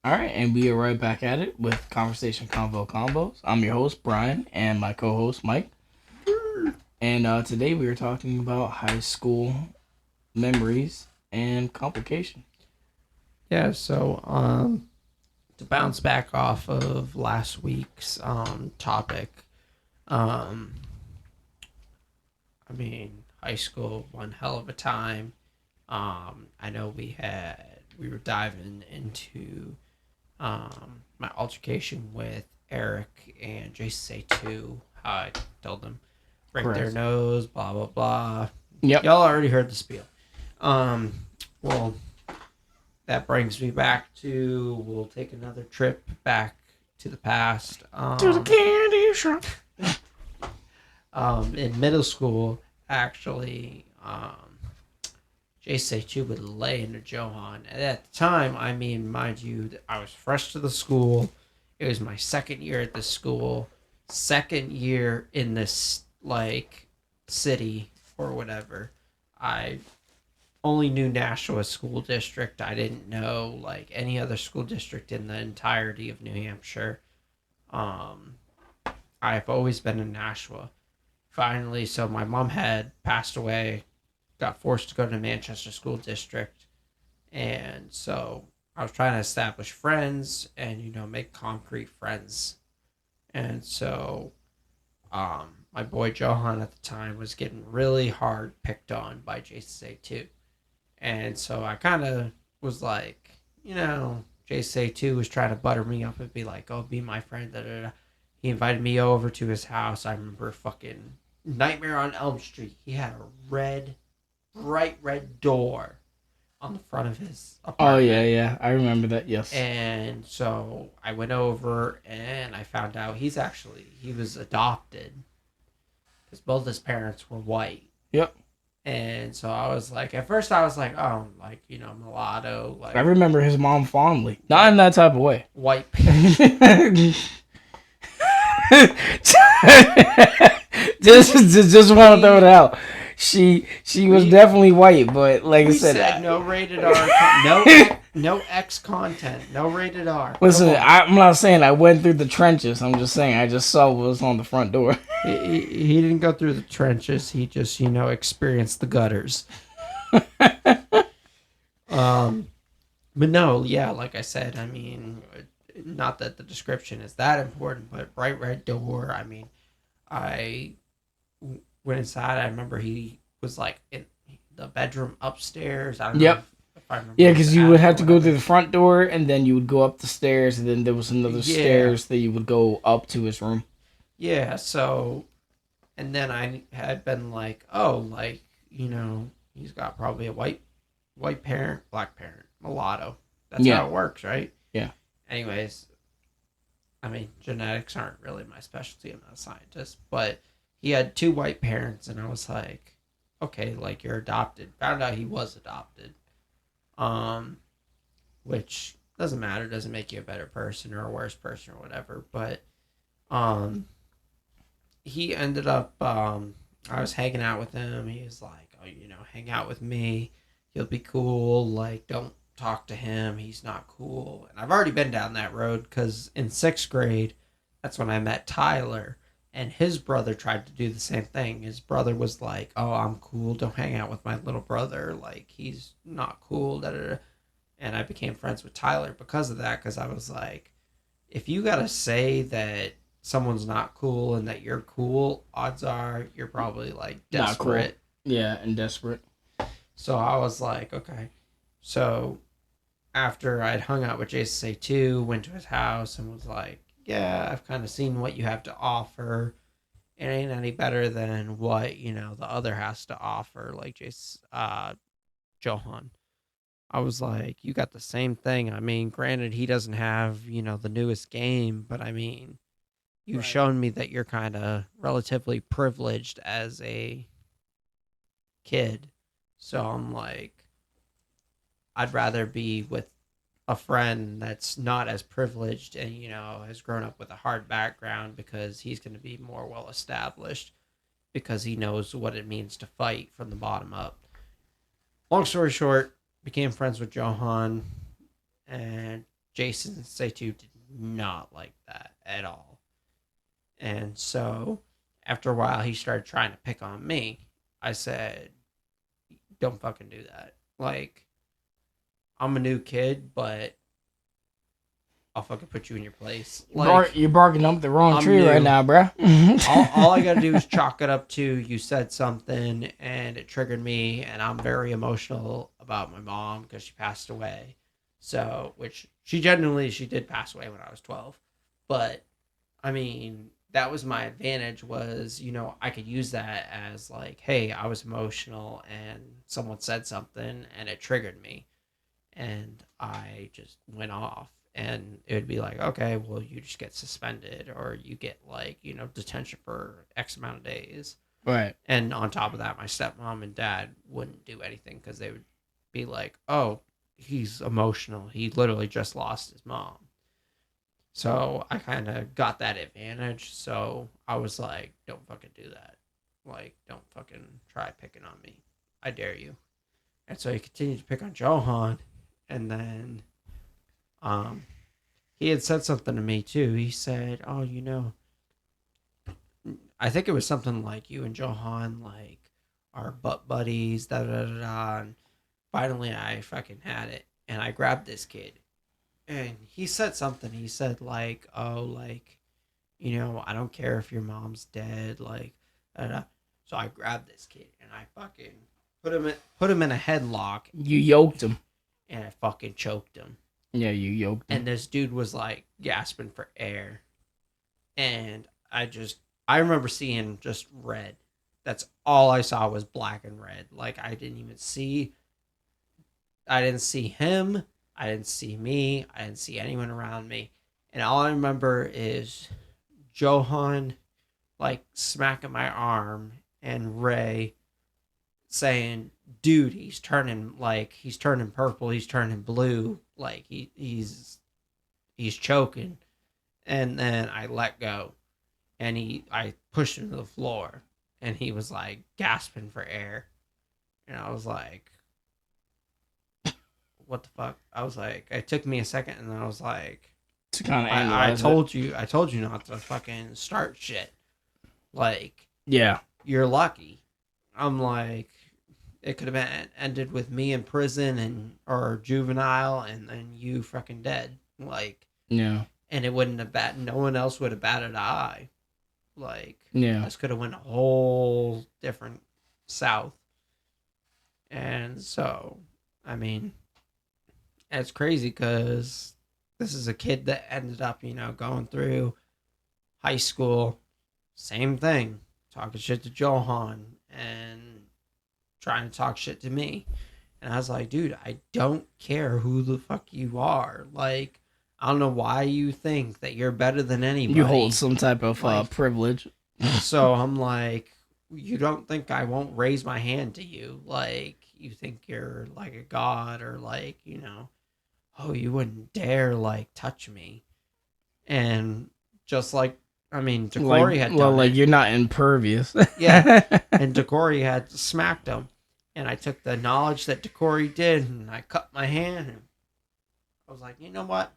All right, and we are right back at it with Conversation Convo Combos. I'm your host, Brian, and my co host, Mike. And today we are talking about high school memories and complications. Yeah, so to bounce back off of last week's topic, um high school one hell of a time. I know we were diving into my altercation with Eric and Jason Say2, how I told them break their Correct. nose, blah blah blah. Yep. Y'all already heard the spiel. Um well, that brings me back to we'll take another trip back to the past. To the candy shop. In middle school, actually, Jason Chu would lay into Johan. And at the time, mind you, I was fresh to the school. It was my second year at the school, second year in this city or whatever. I only knew Nashua School District. I didn't know any other school district in the entirety of New Hampshire. Um, I've always been in Nashua. Finally, so my mom had passed away, got forced to go to Manchester School District, and so I was trying to establish friends and make concrete friends, and so my boy Johan at the time was getting really hard picked on by Jason A2. And so I kind of was like, Jason A2 was trying to butter me up and be like, oh, be my friend. Da, da, da. He invited me over to his house. I remember fucking Nightmare on Elm Street. He had a bright red door on the front of his Oh, yeah, apartment. yeah. I remember that, yes. And so I went over and I found out he was adopted because both his parents were white. Yep. And so I was like, at first I was like, oh, mulatto, I remember his mom fondly. Not in that type of way. white. just want to throw it out. She was definitely white, but like I We said, said no rated R, no X content, no rated R. listen, I'm not saying I went through the trenches. I'm just saying I just saw what was on the front door. He didn't go through the trenches. He just experienced the gutters. Um, but no, yeah, like I said, not that the description is that important, but bright red door. I went inside. I remember he was in the bedroom upstairs. I don't know Yep. if I remember. Yeah, It was because the you would attic or have to go through whatever. the front door, and then you would go up the stairs, and then there was another Yeah, stairs that you would go up to his room. yeah. So, and then I had been like, oh, he's got probably a white parent, black parent, mulatto. That's Yeah, how it works, right? yeah. Anyways, genetics aren't really my specialty. I'm not a scientist, but he had two white parents, and I was like, okay, you're adopted. Found out he was adopted, um, which doesn't matter. Doesn't make you a better person or a worse person or whatever. But um, he ended up. I was hanging out with him. He was like, oh, hang out with me. He'll be cool. Don't talk to him. He's not cool. And I've already been down that road because in sixth grade, that's when I met Tyler. And his brother tried to do the same thing. His brother was like, oh, I'm cool. Don't hang out with my little brother. He's not cool. Da, da, da. And I became friends with Tyler because of that. Because I was like, if you got to say that someone's not cool and that you're cool, odds are you're probably Not cool. desperate. Yeah, and desperate. So I was like, okay. So after I'd hung out with Jason Say 2, went to his house and was like, yeah, I've kind of seen what you have to offer. It ain't any better than what, the other has to offer, like Johan. I was like, you got the same thing. Granted, he doesn't have, the newest game, but you've Right. shown me that you're kind of relatively privileged as a kid. So I'm like, I'd rather be with a friend that's not as privileged and has grown up with a hard background because he's going to be more well established because he knows what it means to fight from the bottom up. Long story short, became friends with Johan and Jason Satu did not like that at all. And so after a while, he started trying to pick on me. I said, don't fucking do that. Like, I'm a new kid, but I'll fucking put you in your place. Like, You're barking up the wrong I'm tree new. right now, bro. all I gotta do is chalk it up to you said something and it triggered me, and I'm very emotional about my mom because she passed away. So, which she did pass away when I was 12. But, I mean, that was my advantage was, I could use that as like, hey, I was emotional and someone said something and it triggered me. And I just went off. And it would be like, okay, well, you just get suspended or you get like, detention for X amount of days. Right. And on top of that, my stepmom and dad wouldn't do anything because they would be like, oh, he's emotional. He literally just lost his mom. So I kind of got that advantage. So I was like, don't fucking do that. Like, don't fucking try picking on me. I dare you. And so he continued to pick on Johan. And then he had said something to me too. He said, oh, I think it was something like you and Johan like are butt buddies, da da da da. And finally I fucking had it. And I grabbed this kid. And he said something. He said like, oh, like, I don't care if your mom's dead, like, da, da. So I grabbed this kid and I fucking put him in a headlock. You yoked him. And I fucking choked him. Yeah, you yoked him. And this dude was like gasping for air. And I remember seeing just red. That's all I saw was black and red. Like I didn't see him. I didn't see me. I didn't see anyone around me. And all I remember is Johan like smacking my arm and Ray saying, dude, he's turning purple, he's turning blue, like he's choking. And then I let go and I pushed him to the floor and he was like gasping for air. And I was like, what the fuck? I was like, it took me a second and then I was like, to kind of I told you not to fucking start shit. Like, yeah, you're lucky. I'm like, it could have ended with me in prison or juvenile and then you fucking dead. Like, yeah, and it wouldn't have no one else would have batted an eye. Like, yeah, this could have went a whole different south. And so, I mean, it's crazy because this is a kid that ended up, going through high school, same thing, talking shit to Johan and trying to talk shit to me. And I was like, dude, I don't care who the fuck you are. Like, I don't know why you think that you're better than anybody. you hold some type of privilege. So I'm like, you don't think I won't raise my hand to you? Like, you think you're like a god or like, oh, you wouldn't dare like touch me. And just like, I mean, Decory had done like you're not impervious. Yeah. And Decory had smacked him. And I took the knowledge that Decory did and I cut my hand. And I was like, you know what?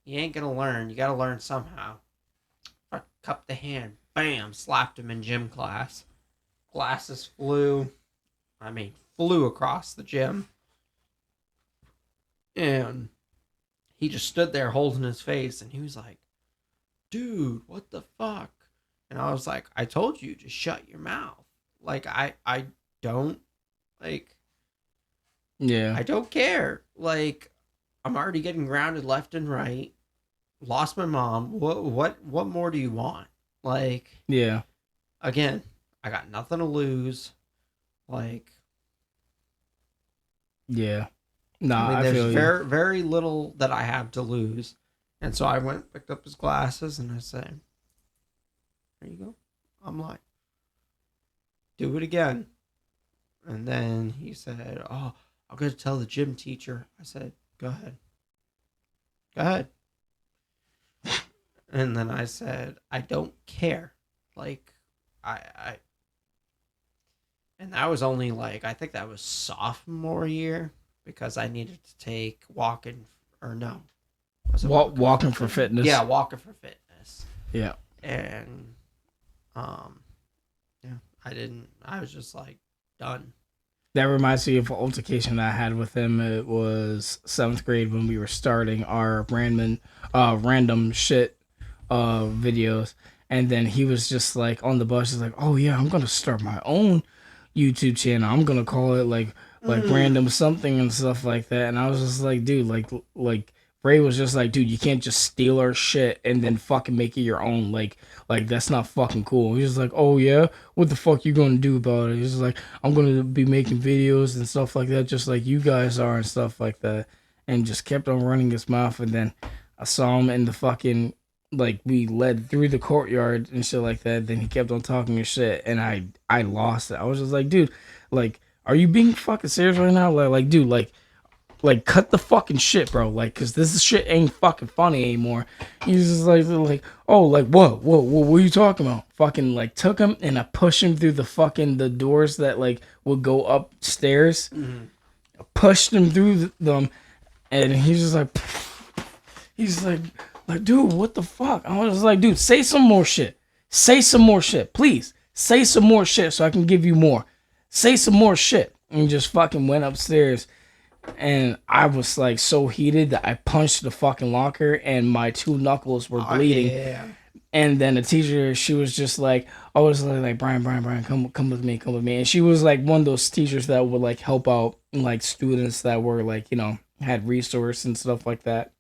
You ain't going to learn. You got to learn somehow. I cupped the hand. Bam. Slapped him in gym class. Glasses flew across the gym. And he just stood there holding his face. And he was like, dude, what the fuck? And I was like, I told you to shut your mouth. Like, I don't, like, yeah, I don't care. Like, I'm already getting grounded left and right. Lost my mom. What more do you want? Like, yeah, again, I got nothing to lose. Like, yeah. No, I there's feel very, very little that I have to lose. And so I went, picked up his glasses, and I said, there you go. I'm like, do it again. And then he said, oh, I'm going to tell the gym teacher. I said, go ahead. Go ahead. And then I said, I don't care. Like, and that was only like, I think that was sophomore year. because I needed to take walking or no, was it Walking for fitness. Yeah, walking for fitness. Yeah. And yeah, I was just like done. That reminds me of an altercation that I had with him. It was 7th grade when we were starting our random shit videos. And then he was just like on the bus, he's like, "Oh yeah, I'm gonna start my own YouTube channel. I'm gonna call it like random something and stuff like that." And I was just like, dude, like Ray was just like, dude, you can't just steal our shit and then fucking make it your own. Like that's not fucking cool. He's like, "Oh yeah, what the fuck you gonna do about it?" He's like, "I'm gonna be making videos and stuff like that, just like you guys are and stuff like that." And just kept on running his mouth. And then I saw him in the fucking, like, we led through the courtyard and shit like that. Then he kept on talking his shit, and I lost it. I was just like, dude, like, are you being fucking serious right now? Like, dude, like cut the fucking shit, bro. Like, cause this shit ain't fucking funny anymore. He's just like, oh, like, what are you talking about? Fucking, like, took him and I pushed him through the doors that, like, would go upstairs. Mm-hmm. I pushed him through them, and he's like, dude, what the fuck? I was like, dude, say some more shit. Say some more shit, please. Say some more shit so I can give you more. Say some more shit. And just fucking went upstairs. And I was like so heated that I punched the fucking locker and my 2 knuckles were bleeding. Yeah. And then the teacher, she was just like, I was like, Brian, come with me. And she was like one of those teachers that would like help out like students that were like, you know, had resource and stuff like that.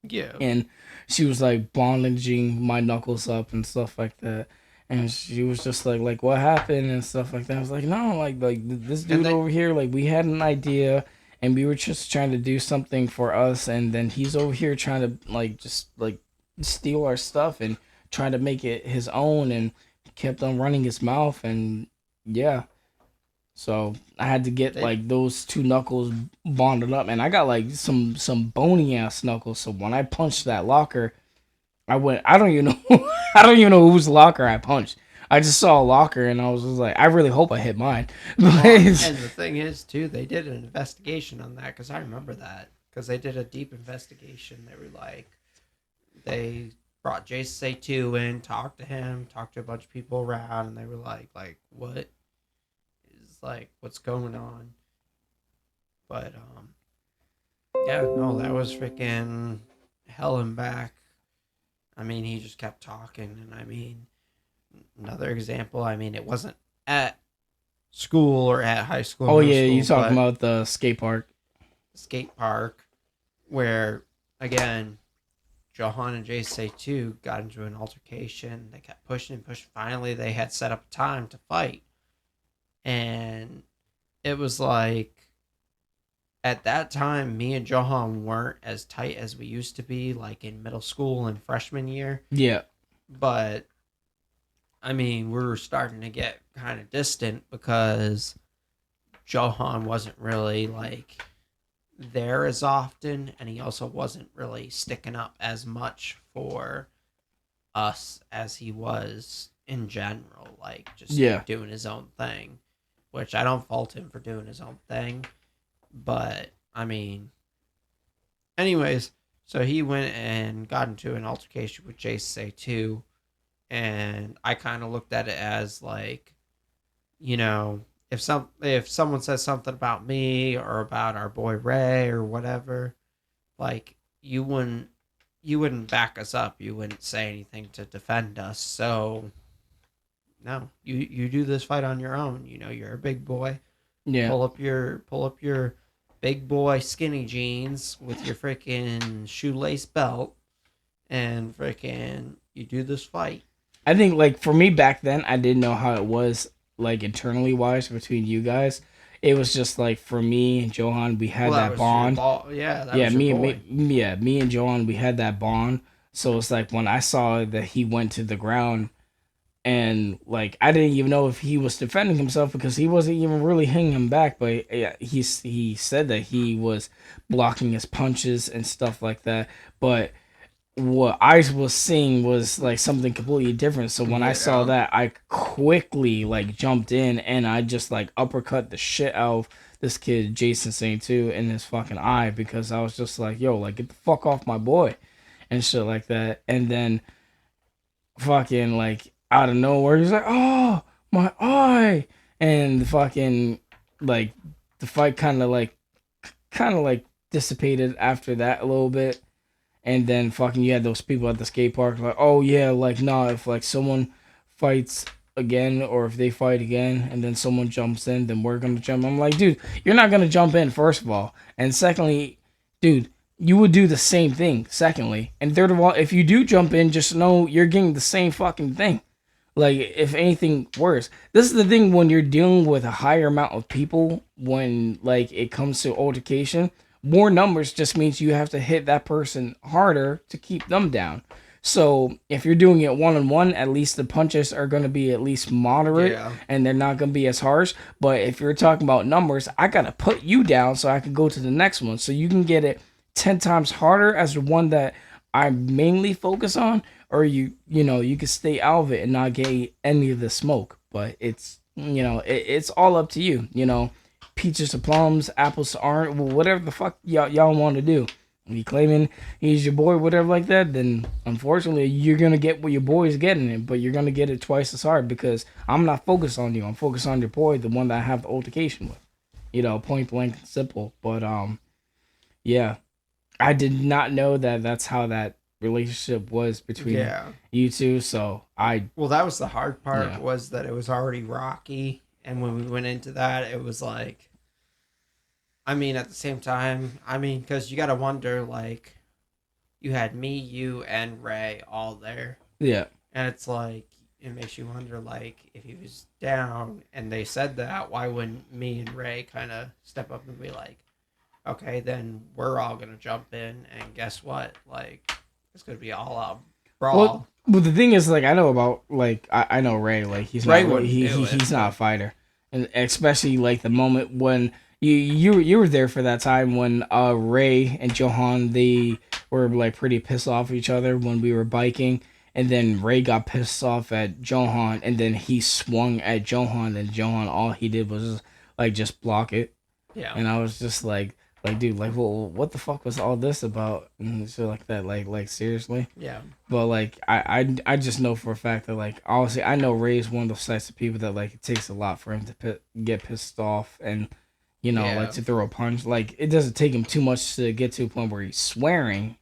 Yeah. And she was like bandaging my knuckles up and stuff like that. And she was just like, what happened and stuff like that. I was like, no, like this dude over here, like, we had an idea and we were just trying to do something for us, and then he's over here trying to like just like steal our stuff and trying to make it his own, and kept on running his mouth. And yeah, so I had to get like those 2 knuckles bonded up, and I got like some bony ass knuckles. So when I punched that locker, I don't even know whose locker I punched. I just saw a locker and I was just like, I really hope I hit mine. And the thing is, too, they did an investigation on that, because I remember that. Because they did a deep investigation. They were like, they brought Jason Say2 in, talked to him, talked to a bunch of people around, and they were like, what is, like, what's going on? But, yeah, no, that was freaking hell and back. I mean, he just kept talking, and I mean, another example, I mean, it wasn't at school or at high school. Oh, yeah, you talking about the skate park. Skate park, where, again, Johan and Jason Say2 got into an altercation. They kept pushing. Finally, they had set up a time to fight. And it was like, at that time, me and Johan weren't as tight as we used to be, like in middle school and freshman year. Yeah. But, I mean, we were starting to get kind of distant because Johan wasn't really, like, there as often, and he also wasn't really sticking up as much for us as he was in general, like, just doing his own thing, which I don't fault him for doing his own thing. But, I mean, anyways, so he went and got into an altercation with Jason Say2, and I kind of looked at it as, like, you know, if someone says something about me or about our boy Ray or whatever, like, you wouldn't back us up. You wouldn't say anything to defend us. So, no, you do this fight on your own. You know, you're a big boy. Yeah. Pull up your big boy skinny jeans with your freaking shoelace belt, and freaking you do this fight. I think, like, for me back then, I didn't know how it was, like, internally wise between you guys. It was just like, for me and Johan, we had that bond. Me and Johan, we had that bond. So it's like, when I saw that he went to the ground, and like, I didn't even know if he was defending himself, because he wasn't even really hitting him back. But he said that he was blocking his punches and stuff like that. But what I was seeing was like something completely different. So when I saw that, I quickly like jumped in and I just like uppercut the shit out of this kid Jason Saint too in his fucking eye because I was just like, yo, like get the fuck off my boy and shit like that. And then fucking like out of nowhere, he's like, oh my eye, and the fucking like the fight kind of like dissipated after that a little bit. And then fucking you had those people at the skate park like, oh yeah, like nah, if like someone fights again or if they fight again and then someone jumps in, then we're gonna jump. I'm like, dude, you're not gonna jump in, first of all. And secondly, dude, you would do the same thing, secondly. And third of all, if you do jump in, just know you're getting the same fucking thing. Like, if anything worse. This is the thing when you're dealing with a higher amount of people, when, like, it comes to altercation, more numbers just means you have to hit that person harder to keep them down. So, if you're doing it one-on-one, at least the punches are going to be at least moderate, Yeah. and they're not going to be as harsh. But if you're talking about numbers, I got to put you down so I can go to the next one. So, you can get it 10 times harder as the one that I mainly focus on, or you can stay out of it and not get any of the smoke. But it's it's all up to you. Peaches to plums, apples to orange, whatever the fuck y'all want to do. If you claiming he's your boy, whatever like that, then unfortunately you're gonna get what your boy is getting it, but you're gonna get it twice as hard because I'm not focused on you. I'm focused on your boy, the one that I have the altercation with. Point blank and simple. But yeah, I did not know that that's how that relationship was between you two. So Well, that was the hard part, Yeah. was that it was already rocky, and when we went into that, it was like, I mean, at the same time, I mean, because you got to wonder, like, you had me, you, and Ray all there, yeah. and it's like, it makes you wonder, like, if he was down and they said that, why wouldn't me and Ray kind of step up and be like, okay, then we're all gonna jump in, and guess what? Like, it's gonna be all out brawl. Well, but the thing is, like, I know about, like, I know Ray, like, he's Ray not wouldn't do it, he's not a fighter, and especially like the moment when you were there for that time when Ray and Johan, they were like pretty pissed off at each other when we were biking, and then Ray got pissed off at Johan, and then he swung at Johan, and Johan, all he did was just block it. Yeah. And I was just like, dude, like, well, what the fuck was all this about? And shit like that, like seriously. Yeah. But like, I just know for a fact that, like, honestly, I know Ray's one of those types of people that, like, it takes a lot for him to get pissed off and like to throw a punch. Like, it doesn't take him too much to get to a point where he's swearing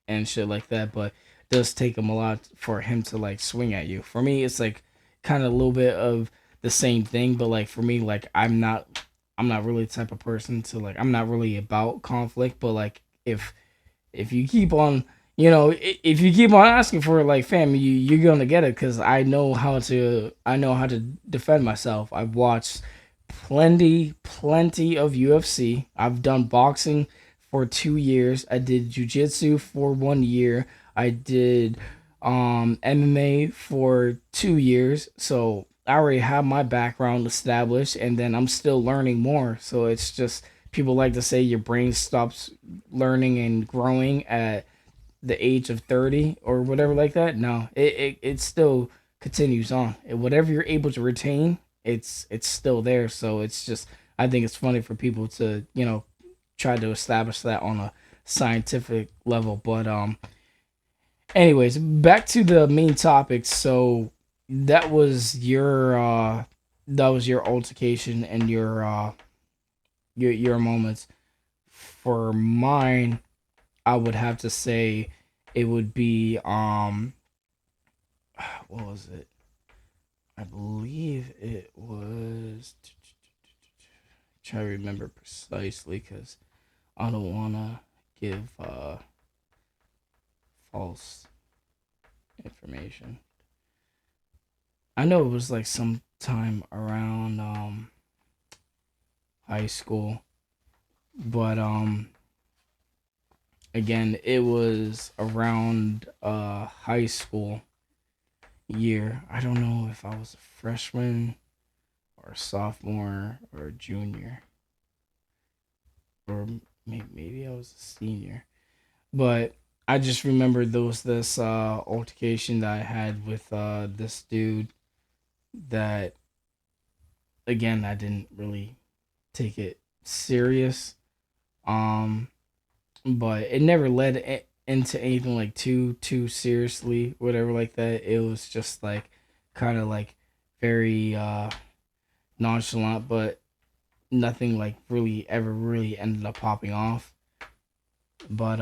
and shit like that, but it does take him a lot for him to like swing at you. For me, it's like kind of a little bit of the same thing, but like for me, like I'm not really the type of person to, like, I'm not really about conflict, but like if you keep on if you keep on asking for it, like, fam, you're gonna get it, because I know how to defend myself. I've watched plenty of UFC. I've done boxing for 2 years. I did jujitsu for 1 year. I did MMA for 2 years. So I already have my background established, and then I'm still learning more. So it's just, people like to say your brain stops learning and growing at the age of 30 or whatever like that. No, it still continues on. And whatever you're able to retain, it's still there. So it's just, I think it's funny for people to try to establish that on a scientific level. But anyways, back to the main topic. So that was your altercation and your moments. For mine, I would have to say it would be what was it? I believe it was, try to remember precisely because I don't want to give false information. I know it was like sometime around high school, but again, it was around high school year. I don't know if I was a freshman or a sophomore or a junior, or maybe I was a senior. But I just remember there was this altercation that I had with this dude that, again, I didn't really take it serious. Um, but it never led into anything like too seriously, whatever like that. It was just like kind of like very nonchalant, but nothing like really ever really ended up popping off. But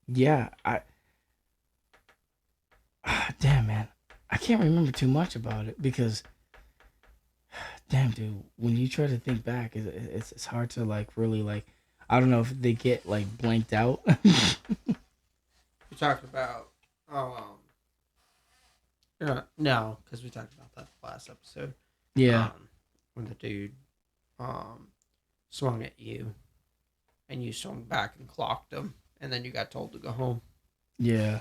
yeah, I damn man, I can't remember too much about it because damn dude, when you try to think back, it's hard to like really like I don't know if they get like blanked out. We talked about no, because we talked about that last episode. Yeah, Um, when the dude um swung at you and you swung back and clocked him, and then you got told to go home. yeah.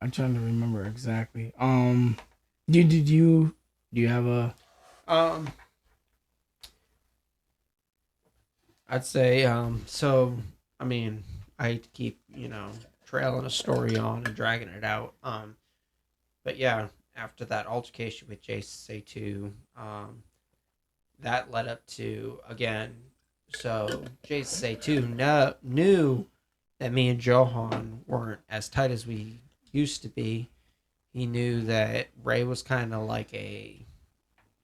I'm trying to remember exactly. Do you have a Um, I'd say so. I mean, I hate to keep trailing a story on and dragging it out. But yeah, after that altercation with JC2, that led up to again. So JC2 knew that me and Johan weren't as tight as we used to be. He knew that Ray was kind of like a,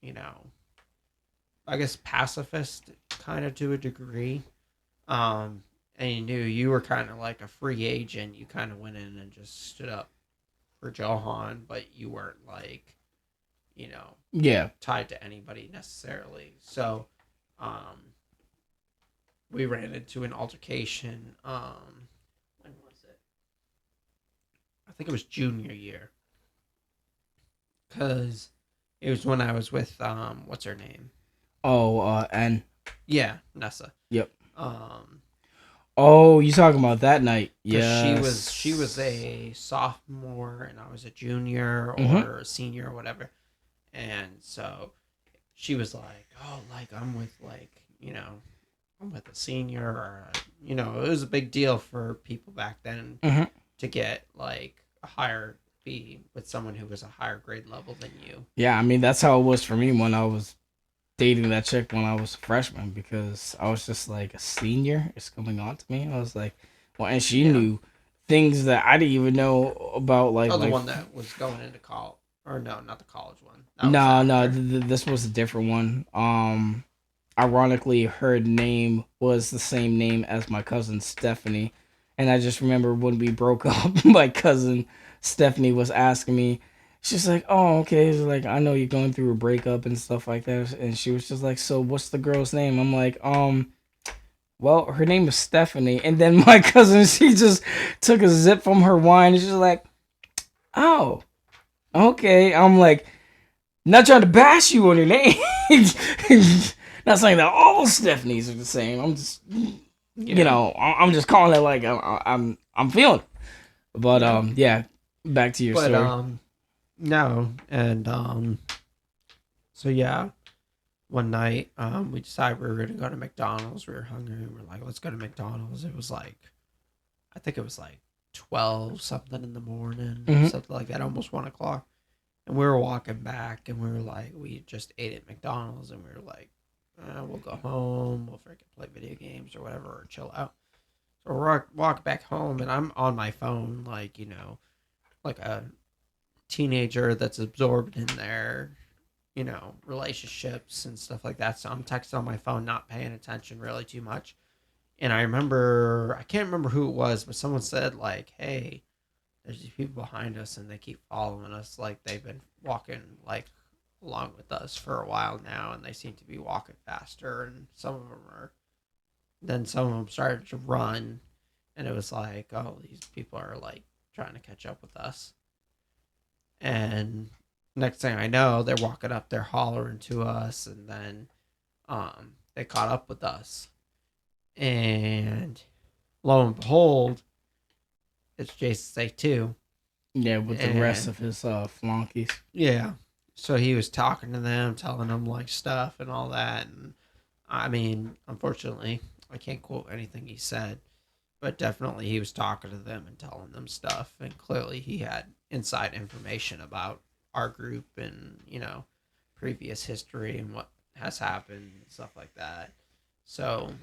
you know, I guess pacifist kind of to a degree. And he knew you were kind of like a free agent. You kind of went in and just stood up for Johan, but you weren't like, yeah? tied to anybody necessarily. So, um, we ran into an altercation. When was it? I think it was junior year, because it was when I was with what's her name? Oh, and Yeah, Nessa. yep. Um, Oh, you talking about that night? because Yes. she was a sophomore and I was a junior Mm-hmm. or a senior or whatever, and so she was like, "Oh, like I'm with I'm with a senior or it was a big deal for people back then Mm-hmm. to get like a higher be with someone who was a higher grade level than you." Yeah, I mean that's how it was for me when I was dating that chick when I was a freshman because I was just like a senior. It's coming on to me. I was like, well, and she Yeah. knew things that I didn't even know about. Oh, the one that was going into college, or no, not the college one. That was no, no, after. this was a different one. Ironically, her name was the same name as my cousin Stephanie, and I just remember when we broke up, my cousin Stephanie was asking me. She's like, "Oh, okay." She's like, "I know you're going through a breakup and stuff like that," and she was just like, "So, what's the girl's name?" I'm like, well, her name is Stephanie," and then my cousin she just took a sip from her wine, and she's like, "Oh, okay." I'm like, not trying to bash you on your name. Not saying that all Stephanies are the same. I'm just, Yeah. I'm just calling it like I'm feeling. It. But Yeah. yeah. Back to your But story. no, and so yeah, one night we decided we were gonna go to McDonald's. We were hungry. We were like, let's go to McDonald's. It was like, I think it was like 12 something in the morning, Mm-hmm. something like that, almost 1 o'clock. And we were walking back, and we were like, we just ate at McDonald's, and we were like, we'll go home, we'll freaking play video games or whatever, or chill out. So we're walk back home, and I'm on my phone, like like a teenager that's absorbed in their relationships and stuff like that. So I'm texting on my phone, not paying attention really too much. And I can't remember who it was, but someone said like, "Hey, there's these people behind us, and they keep following us. Like they've been walking like along with us for a while now, and they seem to be walking faster. And some of them are. Then some of them started to run, and it was like, oh, these people are like trying to catch up with us. And next thing I know, they're walking up, they're hollering to us, and then they caught up with us. And lo and behold, it's Jason Say 2. Yeah, with the rest And of his flunkies. yeah, so he was talking to them, telling them like stuff and all that. And I mean, unfortunately, I can't quote anything he said, but definitely he was talking to them and telling them stuff. And clearly he had inside information about our group and, previous history and what has happened and stuff like that. So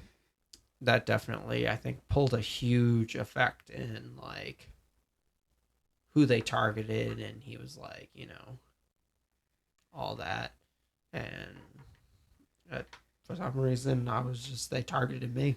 that definitely, I think, pulled a huge effect in like who they targeted, and he was like, all that, and for some reason, they targeted me.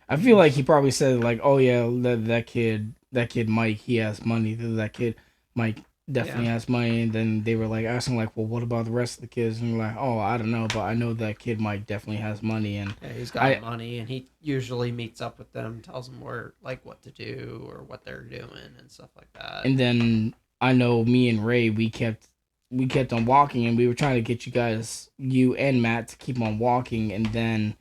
I feel like he probably said like, "Oh yeah, that kid Mike, he has money. That kid Mike definitely Yeah, has money." And then they were like asking like, "Well, what about the rest of the kids?" And we're like, "Oh, I don't know, but I know that kid Mike definitely has money." And yeah, he's got I money, and he usually meets up with them, tells them where like what to do or what they're doing and stuff like that. and then I know me and Ray, we kept on walking, and we were trying to get you and Matt to keep on walking, and then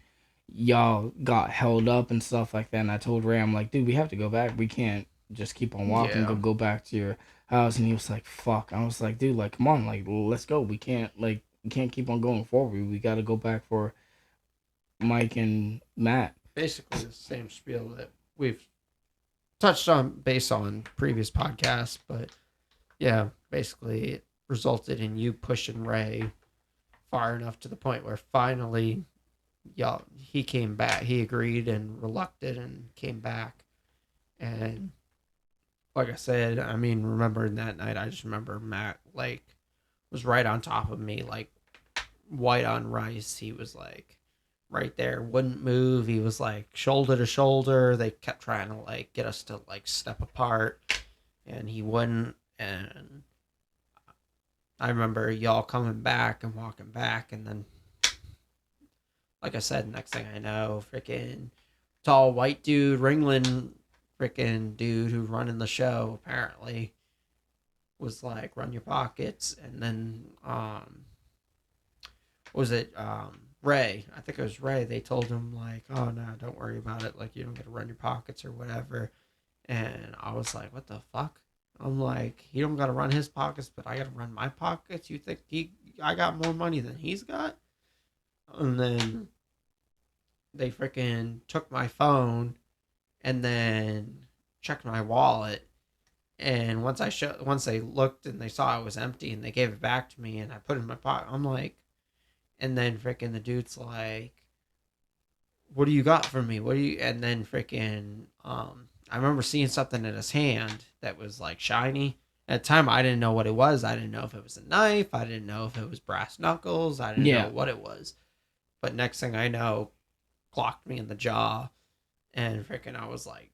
y'all got held up and stuff like that. And I told Ray, I'm like, dude, we have to go back. We can't just keep on walking. Yeah, Go back to your house. And he was like, fuck. I was like, dude, like, come on, like, let's go. We can't keep on going forward. We got to go back for Mike and Matt. basically the same spiel that we've touched on based on previous podcasts, but yeah, basically it resulted in you pushing Ray far enough to the point where finally, y'all, he came back. He agreed and reluctant and came back. And like I said, I mean, remembering that night, I just remember Matt like was right on top of me, like white on rice. He was like right there, wouldn't move. He was like shoulder to shoulder. They kept trying to like get us to like step apart, and he wouldn't. And I remember y'all coming back and walking back, and then, like I said, next thing I know, freaking tall white dude, Ringling, freaking dude who's running the show apparently was like, "Run your pockets," and then what was it Ray? I think it was Ray. They told him like, "Oh no, don't worry about it. Like you don't get to run your pockets or whatever." And I was like, "What the fuck?" I'm like, "He don't got to run his pockets, but I got to run my pockets. You think I got more money than he's got?" And then they freaking took my phone and then checked my wallet. And once they looked and they saw it was empty and they gave it back to me and I put it in my pocket, I'm like, and then freaking the dude's like, "What do you got for me? What do you?" And then freaking, I remember seeing something in his hand that was like shiny. At the time, I didn't know what it was. I didn't know if it was a knife. I didn't know if it was brass knuckles. I didn't know Yeah. what it was. But next thing I know, clocked me in the jaw, and freaking, I was like,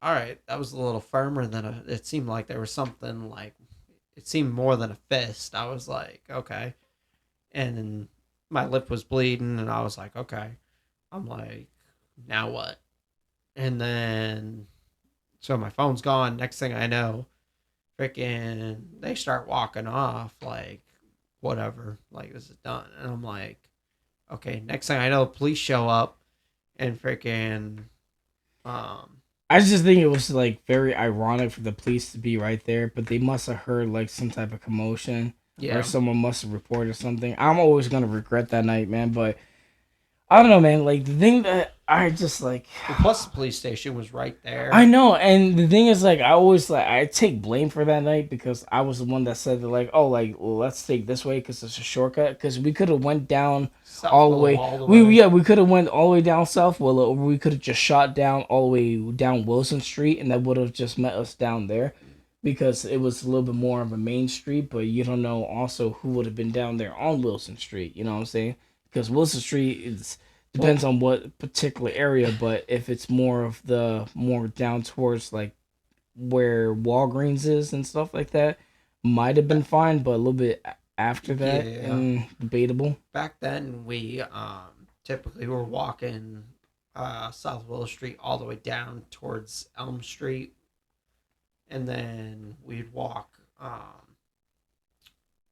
"All right, that was a little firmer than a." It seemed like there was something like, it seemed more than a fist. I was like, "Okay," and then my lip was bleeding, and I was like, "Okay." I'm like, "Now what?" And then, so my phone's gone. Next thing I know, freaking, they start walking off like, whatever, like this is done. And I'm like, okay. Next thing I know, police show up and freaking, um, I just think it was like very ironic for the police to be right there, but they must have heard like some type of commotion or yeah. someone must have reported something. I'm always gonna regret that night, man. But I don't know, man. Like the thing that I just like, Well, plus the police station was right I there. know, and the thing is, like, I always like I take blame for that night because I was the one that said that, like, oh, like, well, let's take this way because it's a shortcut. Because we could have went down South all the Willow way. all the We way. yeah, we could have went all the way down South Willow, or we could have just shot down all the way down Wilson Street, and that would have just met us down there because it was a little bit more of a main street. But you don't know also who would have been down there on Wilson Street. You know what I'm saying? Because Wilson Street is Well, depends on what particular area, but if it's more down towards like where Walgreens is and stuff like that, might have been fine, but a little bit after that, yeah. debatable. Back then, we typically were walking South Willow Street all the way down towards Elm Street, and then we'd walk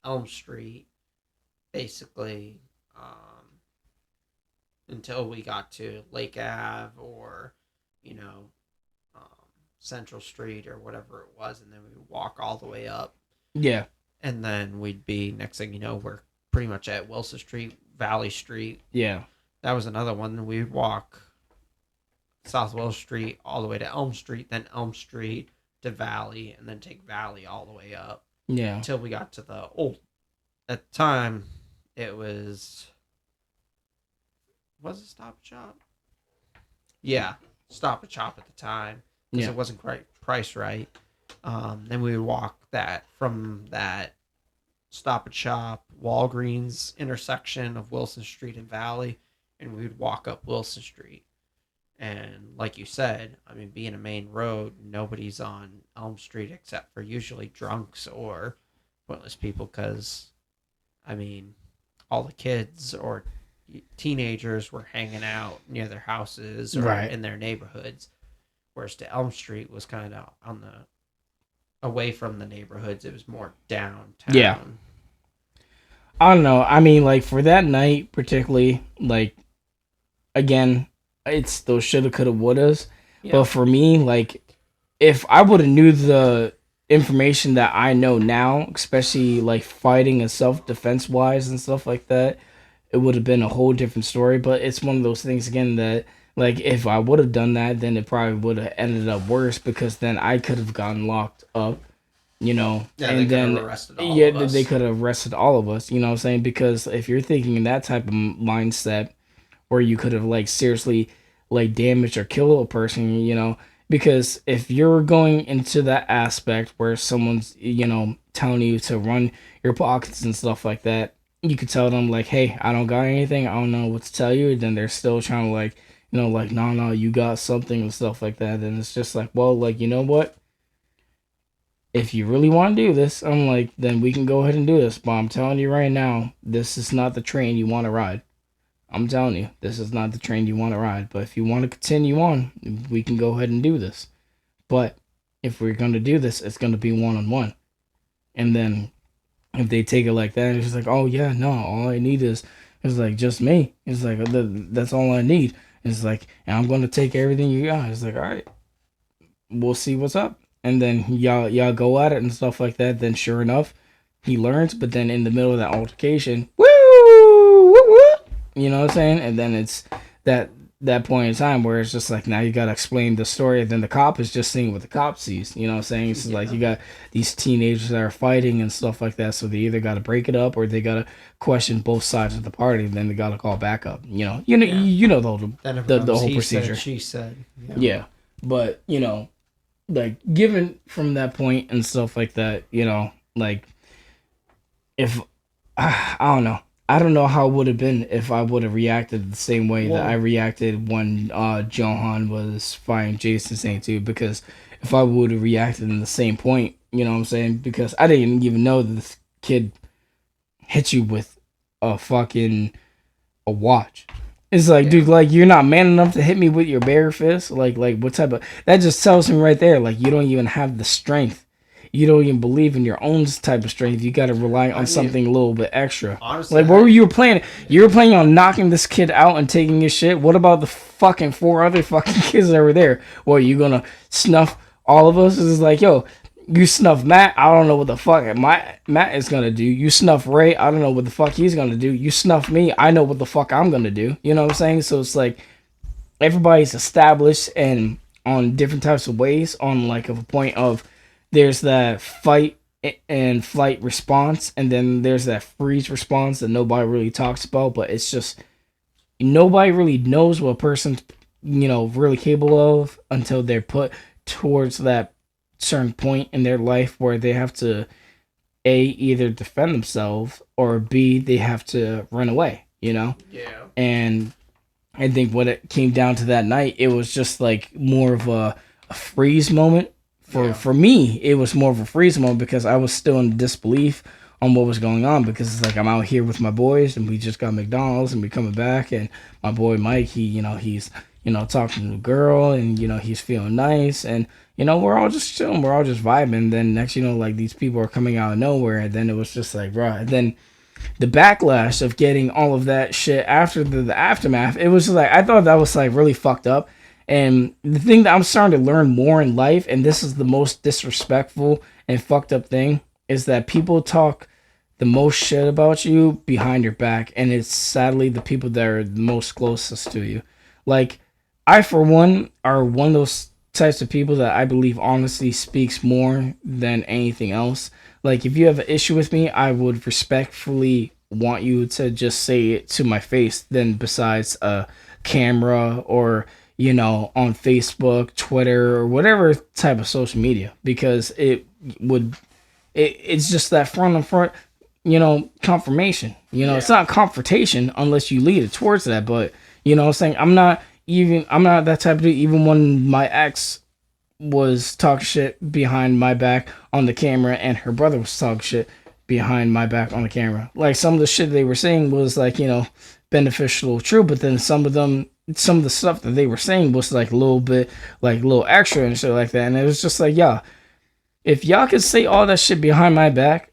Elm Street basically until we got to Lake Ave or, you know, um, Central Street or whatever it was, and then we would walk all the way up, Yeah, and then we'd be, next thing you know, we're pretty much at Wilson Street, Valley Street. yeah, That was another one. We'd walk South Willow Street all the way to Elm Street, then Elm Street to Valley, and then take Valley all the way up yeah. until we got to the old. At the time, it was Was it Stop and Shop? Yeah, Stop and Shop at the time because it wasn't quite priced right. Then we would walk that from that Stop and Shop Walgreens intersection of Wilson Street and Valley, and we would walk up Wilson Street. And like you said, I mean, being a main road, nobody's on Elm Street except for usually drunks or pointless people because, I mean, all the kids or teenagers were hanging out near their houses or in their neighborhoods. Whereas to Elm Street was kind of on the away from the neighborhoods. It was more downtown. Yeah. I don't know. I mean, like, for that night particularly, like, again, it's those shoulda, coulda, wouldas. Yeah. But for me, like, if I would have knew the information that I know now, especially, like, fighting and self-defense wise and stuff like that, it would have been a whole different story. But it's one of those things, again, that, like, if I would have done that, then it probably would have ended up worse because then I could have gotten locked up, you know. Yeah, and then they could have arrested all of us, you know what I'm saying? Because if you're thinking in that type of mindset where you could have, like, seriously, like, damaged or killed a person, you know, because if you're going into that aspect where someone's, you know, telling you to run your pockets and stuff like that, you could tell them, like, hey, I don't got anything, I don't know what to tell you, and then they're still trying to, like, you know, like, no, you got something and stuff like that. And it's just like, well, like, you know what? If you really want to do this, I'm like, then we can go ahead and do this. But I'm telling you right now, this is not the train you want to ride. I'm telling you, this is not the train you want to ride. But if you want to continue on, we can go ahead and do this. But if we're going to do this, it's going to be one-on-one. And then if they take it like that, it's just like, oh, yeah, no, all I need is like, just me. It's like, that's all I need. It's like, and I'm going to take everything you got. It's like, all right, we'll see what's up. And then y'all go at it and stuff like that. Then sure enough, he learns. But then in the middle of that altercation, woo, you know what I'm saying? And then it's that point in time where it's just like, now you got to explain the story. And then the cop is just seeing what the cop sees. You know what I'm saying? It's like you got these teenagers that are fighting and stuff like that. So they either got to break it up or they got to question both sides of the party. And then they got to call backup. You know the whole procedure. She said. Yeah. But, you know, like, given from that point and stuff like that, you know, like, if, I don't know. I don't know how it would have been if I would have reacted the same way that I reacted when Johan was fighting Jason St. 2, because if I would have reacted in the same point, you know what I'm saying? Because I didn't even know that this kid hit you with a watch. It's like, dude, like, you're not man enough to hit me with your bare fist? Like, what type of... That just tells me right there, like, you don't even have the strength. You don't even believe in your own type of strength. You got to rely on something a little bit extra. Honestly, like, what were you playing? You were playing on knocking this kid out and taking his shit? What about the fucking 4 other fucking kids that were there? What, you gonna snuff all of us? It's like, yo, you snuff Matt, I don't know what the fuck Matt is gonna do. You snuff Ray, I don't know what the fuck he's gonna do. You snuff me, I know what the fuck I'm gonna do. You know what I'm saying? So it's like, everybody's established and on different types of ways, on like of a point of, there's that fight and flight response, and then there's that freeze response that nobody really talks about, but it's just, nobody really knows what a person's, you know, really capable of until they're put towards that certain point in their life where they have to, A, either defend themselves, or B, they have to run away, you know? Yeah. And I think when it came down to that night, it was just like more of a freeze moment. For me, it was more of a freeze moment because I was still in disbelief on what was going on, because it's like, I'm out here with my boys and we just got McDonald's and we coming back, and my boy Mike, he's talking to a girl, and, you know, he's feeling nice, and, you know, we're all just chilling, we're all just vibing. Then next, you know, like, these people are coming out of nowhere, and then it was just like, bro, and then the backlash of getting all of that shit after the aftermath, it was just like, I thought that was like really fucked up. And the thing that I'm starting to learn more in life, and this is the most disrespectful and fucked up thing, is that people talk the most shit about you behind your back, and it's sadly the people that are the most closest to you. Like, I, for one, are one of those types of people that I believe honestly speaks more than anything else. Like, if you have an issue with me, I would respectfully want you to just say it to my face than besides a camera or on Facebook, Twitter, or whatever type of social media, because it's just that front on front, confirmation. It's not confrontation unless you lead it towards that. But what I'm saying, I'm not that type of dude. Even when my ex was talking shit behind my back on the camera, and her brother was talking shit behind my back on the camera, like some of the shit they were saying was like beneficial, true, but then some of the stuff that they were saying was like a little bit like a little extra and shit like that. And it was just like, yeah, if y'all could say all that shit behind my back,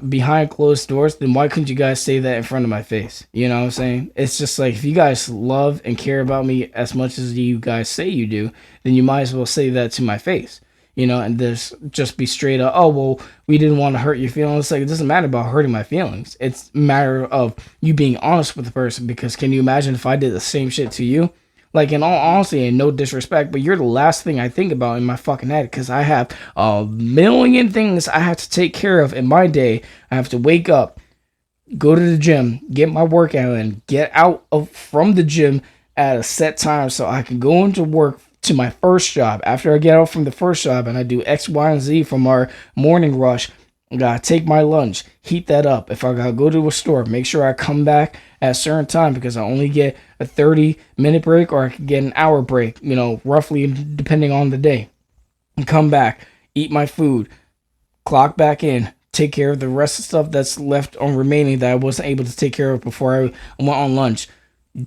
behind closed doors, then why couldn't you guys say that in front of my face? You know what I'm saying? It's just like, if you guys love and care about me as much as you guys say you do, then you might as well say that to my face. And this just be straight up, oh, well, we didn't want to hurt your feelings. It's like, it doesn't matter about hurting my feelings. It's a matter of you being honest with the person, because can you imagine if I did the same shit to you? Like, in all honesty and no disrespect, but you're the last thing I think about in my fucking head, because I have a million things I have to take care of in my day. I have to wake up, go to the gym, get my workout in, get out from the gym at a set time so I can go into work to my first job. After I get out from the first job and I do X, Y, and Z from our morning rush, I gotta take my lunch, heat that up. If I gotta go to a store, make sure I come back at a certain time, because I only get a 30-minute break, or I could get an hour break, roughly depending on the day. And come back, eat my food, clock back in, take care of the rest of the stuff that's left on remaining that I wasn't able to take care of before I went on lunch.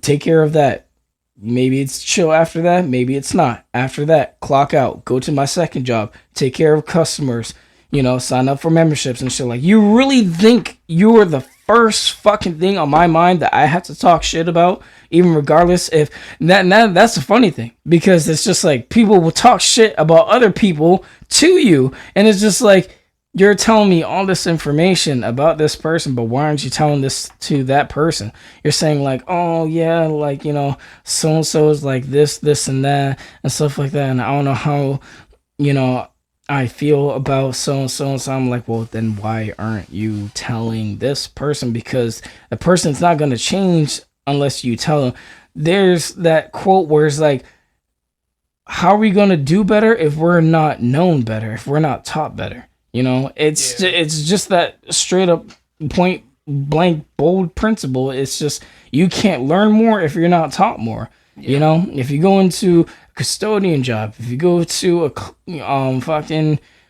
Take care of that. Maybe it's chill after that, maybe it's not. After that, clock out, go to my second job, take care of customers, sign up for memberships and shit. Like, you really think you're the first fucking thing on my mind that I have to talk shit about, even regardless if that's the funny thing, because it's just like, people will talk shit about other people to you, and it's just like, you're telling me all this information about this person, but why aren't you telling this to that person? You're saying like, oh yeah, like, so and so is like this and that and stuff like that, and I don't know how I feel about so and so. And so I'm like, well, then why aren't you telling this person? Because the person's not going to change unless you tell them. There's that quote where it's like, how are we going to do better if we're not known better, if we're not taught better? It's just that straight up point blank bold principle. It's just, you can't learn more if you're not taught more. Yeah. If you go into a custodian job, if you go to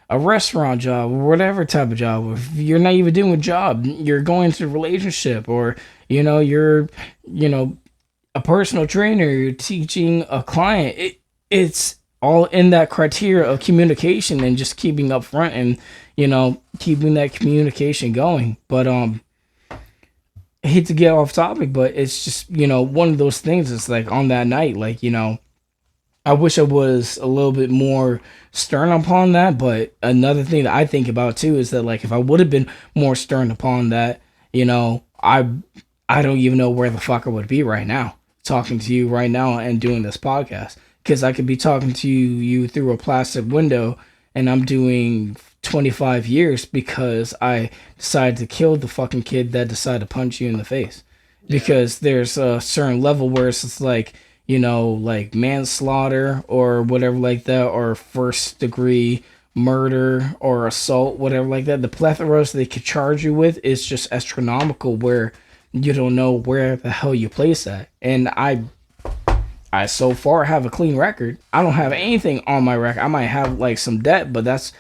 a restaurant job, or whatever type of job, or if you're not even doing a job, you're going into a relationship, or you're a personal trainer, you're teaching a client. It's all in that criteria of communication and just keeping up front and keeping that communication going. But I hate to get off topic, but it's just one of those things. It's like, on that night, like, I wish I was a little bit more stern upon that. But another thing that I think about too is that, like, if I would have been more stern upon that, I don't even know where the fuck I would be right now, talking to you right now and doing this podcast. Because I could be talking to you through a plastic window, and I'm doing 25 years because I decided to kill the fucking kid that decided to punch you in the face. Yeah. Because there's a certain level where it's just like, like manslaughter or whatever like that, or first degree murder or assault, whatever like that. The plethoras they could charge you with is just astronomical, where you don't know where the hell you place that. And I so far have a clean record. I don't have anything on my record. I might have like some debt, but that's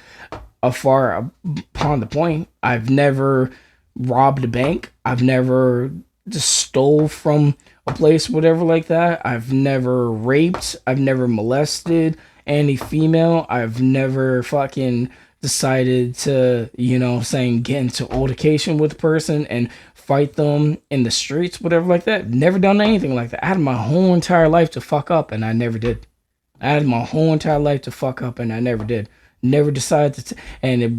far upon the point. I've never robbed a bank. I've never just stole from a place, whatever like that. I've never raped. I've never molested any female. I've never fucking decided to, get into altercation with a person and fight them in the streets, whatever like that. Never done anything like that. I had my whole entire life to fuck up, and I never did. I had my whole entire life to fuck up, and I never did. Never decided to, and it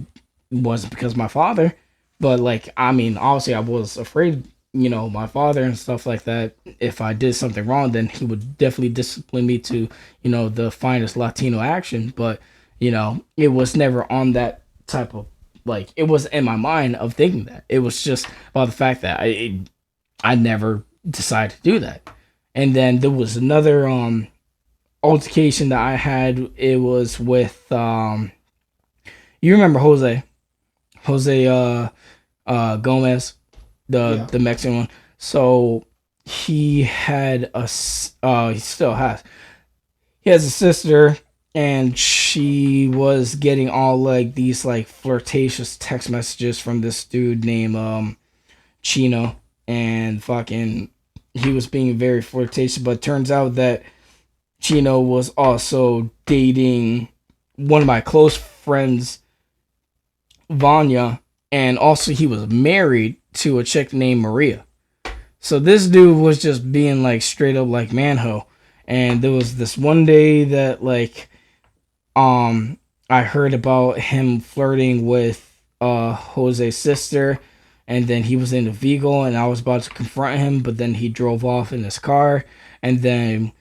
wasn't because of my father, but like, I mean, obviously I was afraid, my father and stuff like that. If I did something wrong, then he would definitely discipline me to, the finest Latino action. But, it was never on that type of like it was in my mind of thinking that. It was just about the fact that I never decided to do that. And then there was another altercation that I had. It was with you remember Jose Gomez, the Mexican one. So he had he still has. He has a sister, and she was getting all like these like flirtatious text messages from this dude named Chino, and fucking he was being very flirtatious. But turns out that Chino was also dating one of my close friends, Vanya, and also he was married to a chick named Maria. So this dude was just being like straight up like manho. And there was this one day that like I heard about him flirting with Jose's sister, and then he was in the vehicle and I was about to confront him, but then he drove off in his car. And then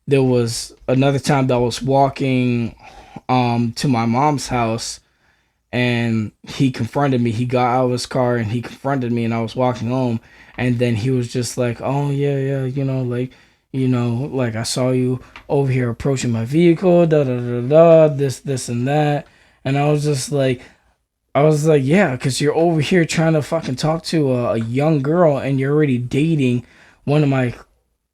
there was another time that I was walking to my mom's house, and he confronted me. He got out of his car and he confronted me, and I was walking home, and then he was just like, "Oh yeah, like I saw you over here approaching my vehicle, da da da da, this and that." And I was like, yeah, because you're over here trying to fucking talk to a young girl, and you're already dating one of my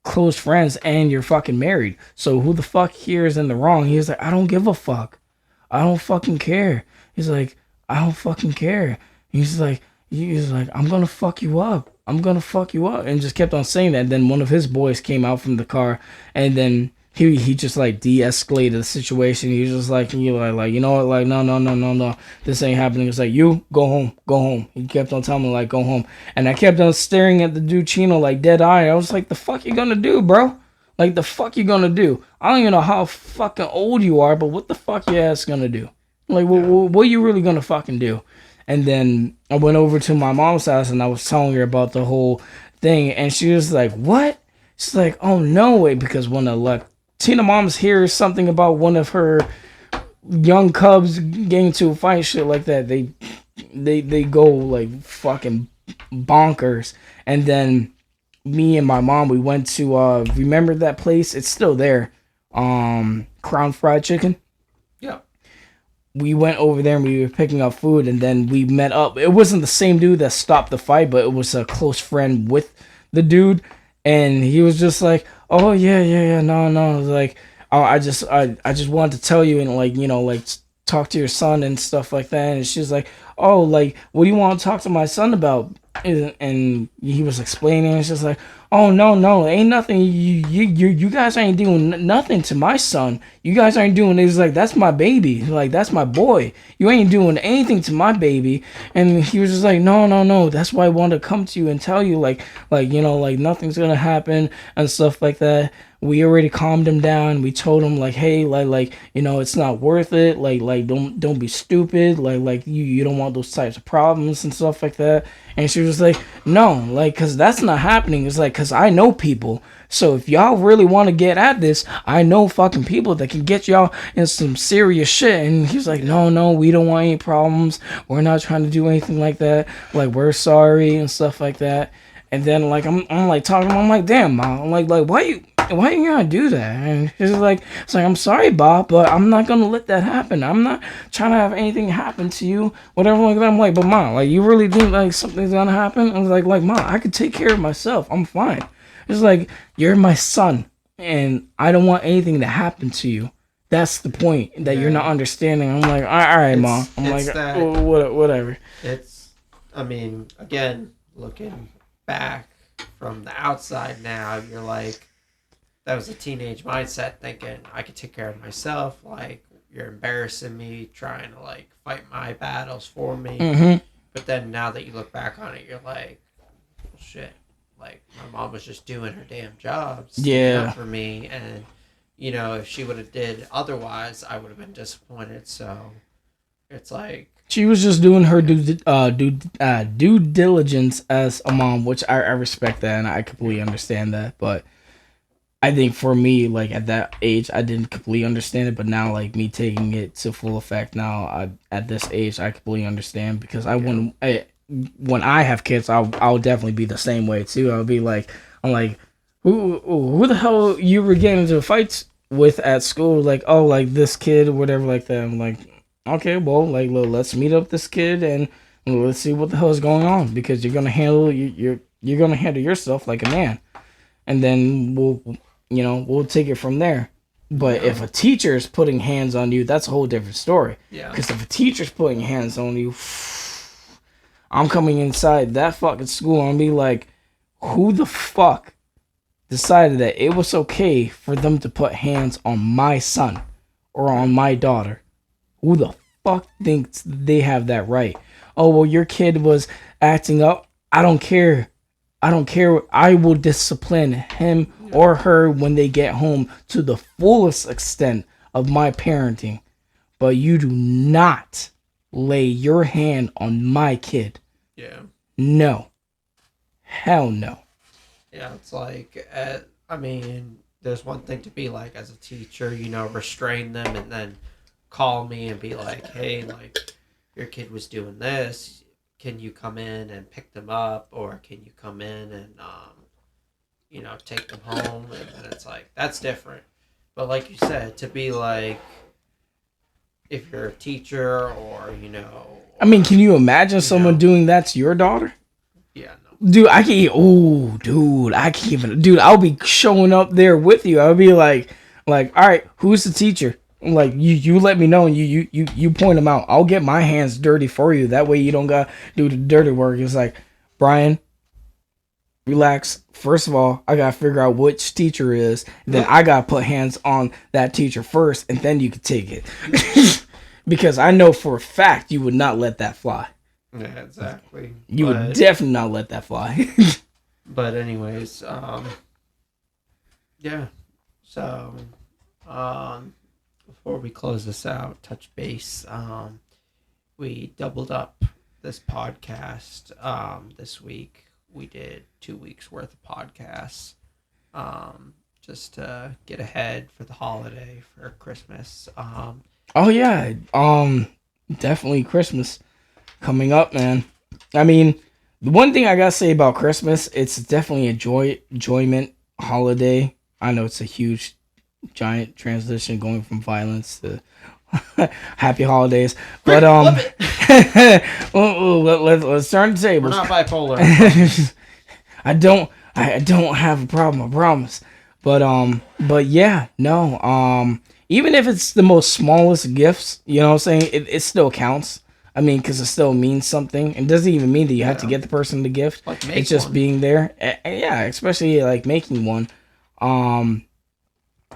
close friends, and you're fucking married. So who the fuck here is in the wrong? He was like, "I don't give a fuck. I don't fucking care." He's like, "I don't fucking care." He's like, "I'm gonna fuck you up. I'm gonna fuck you up," and just kept on saying that. And then one of his boys came out from the car, and then he just like de-escalated the situation. He was just like, you know what, like no, this ain't happening. It's like, you go home. He kept on telling me like, go home, and I kept on staring at the dude Chino like dead eye. I was like, the fuck you gonna do, bro? Like the fuck you gonna do? I don't even know how fucking old you are, but what the fuck your ass gonna do? Like what you really gonna fucking do? And then I went over to my mom's house and I was telling her about the whole thing, and she was like, "What?" She's like, "Oh no way," because when Tina Moms hears something about one of her young cubs getting into a fight, shit like that, they go like fucking bonkers. And then me and my mom, we went to remember that place? It's still there. Crown Fried Chicken. Yeah. We went over there and we were picking up food, and then we met up. It wasn't the same dude that stopped the fight, but it was a close friend with the dude, and he was just like, "Oh yeah, no, like, oh, I just wanted to tell you and like, like talk to your son and stuff like that." And she's like, "Oh, like, what do you want to talk to my son about?" And he was explaining. It's just like, "Oh no, ain't nothing. You guys ain't doing nothing to my son. You guys aren't doing." It's like, "That's my baby. Like, that's my boy. You ain't doing anything to my baby." And he was just like, "No. That's why I wanted to come to you and tell you, like nothing's gonna happen and stuff like that." We already calmed him down. We told him like, "Hey, like it's not worth it. Like don't be stupid. Like you don't want those types of problems and stuff like that." And she was like, "No, like, cause that's not happening. It's like, cause I know people. So if y'all really want to get at this, I know fucking people that can get y'all in some serious shit." And he's like, No, we don't want any problems. We're not trying to do anything like that. Like, we're sorry and stuff like that." And then like I'm like talking. I'm like, "Damn, Mom." I'm like why you gonna do that? And he's like, it's like, "I'm sorry, Bob, but I'm not gonna let that happen. I'm not trying to have anything happen to you, whatever like that." I'm like, "But Mom, like, you really think like something's gonna happen?" I was like, Mom, I could take care of myself. I'm fine." It's like, "You're my son, and I don't want anything to happen to you. That's the point that you're not understanding." I'm like, all right, Mom. I'm like, that, whatever. I mean, again, looking back from the outside now, you're like, that was a teenage mindset, thinking I could take care of myself. Like, you're embarrassing me, trying to like fight my battles for me. Mm-hmm. But then now that you look back on it, you're like, well, shit. Like, my mom was just doing her damn job, Yeah, for me, and if she would have did otherwise, I would have been disappointed. So it's like, she was just doing her due diligence as a mom, which I respect that and I completely understand that. But I think for me, like at that age, I didn't completely understand it, but now, like me taking it to full effect now, at this age, I completely understand because I Yeah. wouldn't. When I have kids, I'll definitely be the same way too. I'll be like, I'm like, who the hell you were getting into fights with at school? Like, oh, like this kid or whatever, like that. I'm like, okay, well, like let's meet up this kid and let's see what the hell is going on because you're gonna handle yourself like a man, and then we'll take it from there. But Yeah. if a teacher is putting hands on you, that's a whole different story. Yeah. Because if a teacher's putting hands on you, I'm coming inside that fucking school and be like, who the fuck decided that it was okay for them to put hands on my son or on my daughter? Who the fuck thinks they have that right? Oh, well, your kid was acting up. I don't care. I don't care. I will discipline him or her when they get home to the fullest extent of my parenting. But you do not lay your hand on my kid. Yeah. No. Hell no. Yeah, it's like, I mean, there's one thing to be like as a teacher, restrain them and then call me and be like, hey, like, your kid was doing this. Can you come in and pick them up? Or can you come in and, take them home? And it's like, that's different. But like you said, to be like, if you're a teacher or, I mean, can you imagine someone know. doing that to your daughter? Yeah, no. Dude, I can't. Oh, dude, I can't even. Dude, I'll be showing up there with you. I'll be like, all right, who's the teacher? I'm like, you let me know and you point them out. I'll get my hands dirty for you. That way you don't got to do the dirty work. It's like, Brian, relax. First of all, I gotta figure out which teacher is. Then I gotta put hands on that teacher first, and then you can take it. Because I know for a fact you would not let that fly. Yeah, exactly. You would definitely not let that fly. But anyways, yeah. So, before we close this out, touch base. We doubled up this podcast. This week we did 2 weeks worth of podcasts. Just to get ahead for the holiday for Christmas. Oh yeah, definitely Christmas coming up, man. I mean, the one thing I gotta say about Christmas, it's definitely a enjoyment holiday. I know it's a huge, giant transition going from violence to happy holidays, but let's turn the tables. We're not bipolar. I don't have a problem, I promise. But yeah, no. Even if it's the most smallest gifts, you know what I'm saying, it still counts. I mean, because it still means something. It doesn't even mean that you have to get the person the gift. Like It's just one. being there. Yeah, especially like making one.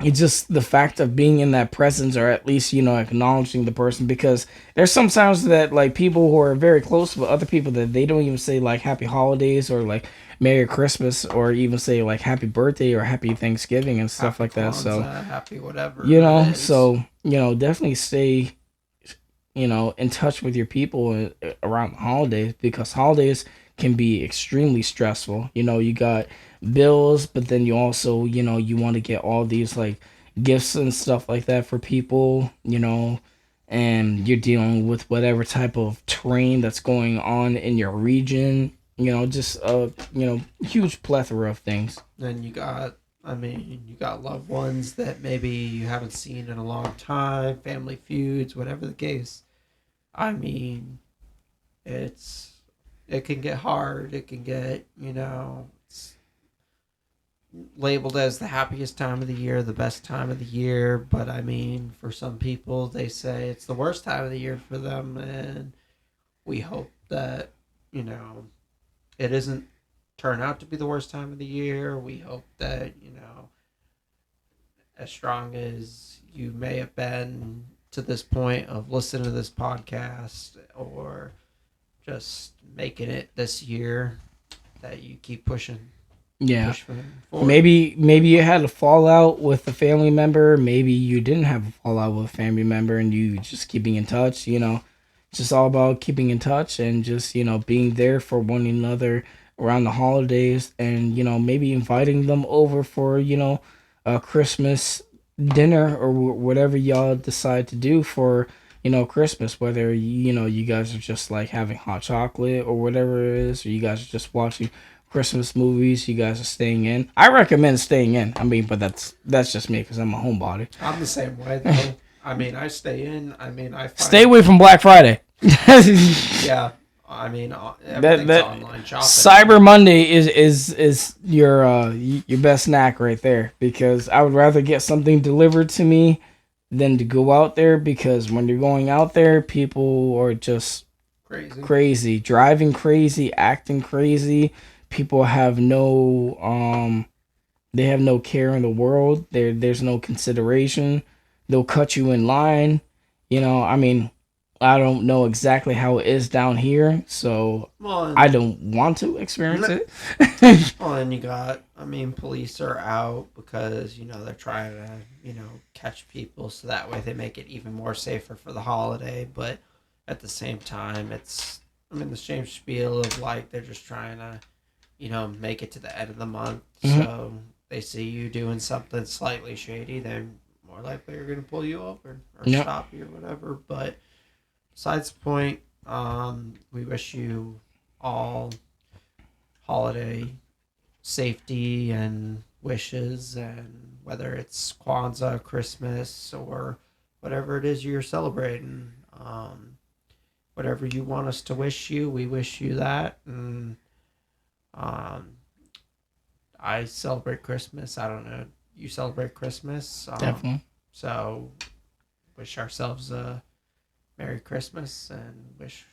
It's just the fact of being in that presence, or at least acknowledging the person, because there's sometimes that like people who are very close with other people that they don't even say like happy holidays or like Merry Christmas or even say like happy birthday or happy Thanksgiving and stuff Happy like that. So happy whatever. so definitely stay in touch with your people around the holidays, because holidays can be extremely stressful. You got bills, but then you also, you want to get all these like gifts and stuff like that for people, and you're dealing with whatever type of terrain that's going on in your region, just a, huge plethora of things. Then you got loved ones that maybe you haven't seen in a long time, family feuds, whatever the case. I mean, it can get hard. It can get, it's labeled as the happiest time of the year, the best time of the year. But I mean, for some people, they say it's the worst time of the year for them. And we hope that, it isn't turn out to be the worst time of the year. We hope that, as strong as you may have been to this point of listening to this podcast or just making it this year, that you keep pushing. Yeah. Push Maybe you had a fallout with a family member. Maybe you didn't have a fallout with a family member and you just keeping in touch, It's just all about keeping in touch and just, being there for one another around the holidays, and, maybe inviting them over for, a Christmas dinner or whatever y'all decide to do for Christmas. Whether you guys are just like having hot chocolate or whatever it is, or you guys are just watching Christmas movies. You guys are staying in. I recommend staying in. I mean, but that's just me because I'm a homebody. I'm the same way though. I mean, I stay in. I mean, I Stay away from Black Friday. Yeah. I mean, everything's that online shopping. Cyber Monday is your best snack right there, because I would rather get something delivered to me than to go out there, because when you're going out there, people are just crazy, driving crazy, acting crazy. People have they have no care in the world. There's no consideration. They'll cut you in line. I mean, I don't know exactly how it is down here, so I don't want to experience it. Well, and you got, I mean, police are out because, they're trying to, catch people so that way they make it even more safer for the holiday. But at the same time, it's, the same spiel of like they're just trying to, make it to the end of the month. Mm-hmm. So they see you doing something slightly shady, then more likely are going to pull you over or yep. stop you or whatever. But besides the point, we wish you all holiday safety and wishes, and whether it's Kwanzaa, Christmas, or whatever it is you're celebrating, whatever you want us to wish you, we wish you that. And I celebrate Christmas. I don't know, you celebrate Christmas? Definitely. So wish ourselves a Merry Christmas and wish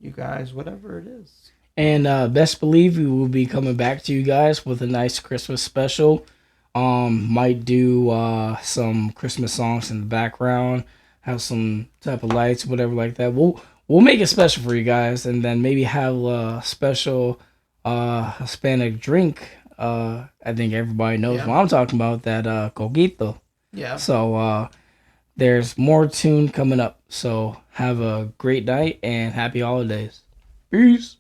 you guys whatever it is. And best believe we will be coming back to you guys with a nice Christmas special. Might do some Christmas songs in the background, have some type of lights, whatever like that. We'll make it special for you guys, and then maybe have a special Hispanic drink. I think everybody knows what I'm talking about, that coquito. Yeah. So there's more tune coming up. So have a great night and happy holidays. Peace.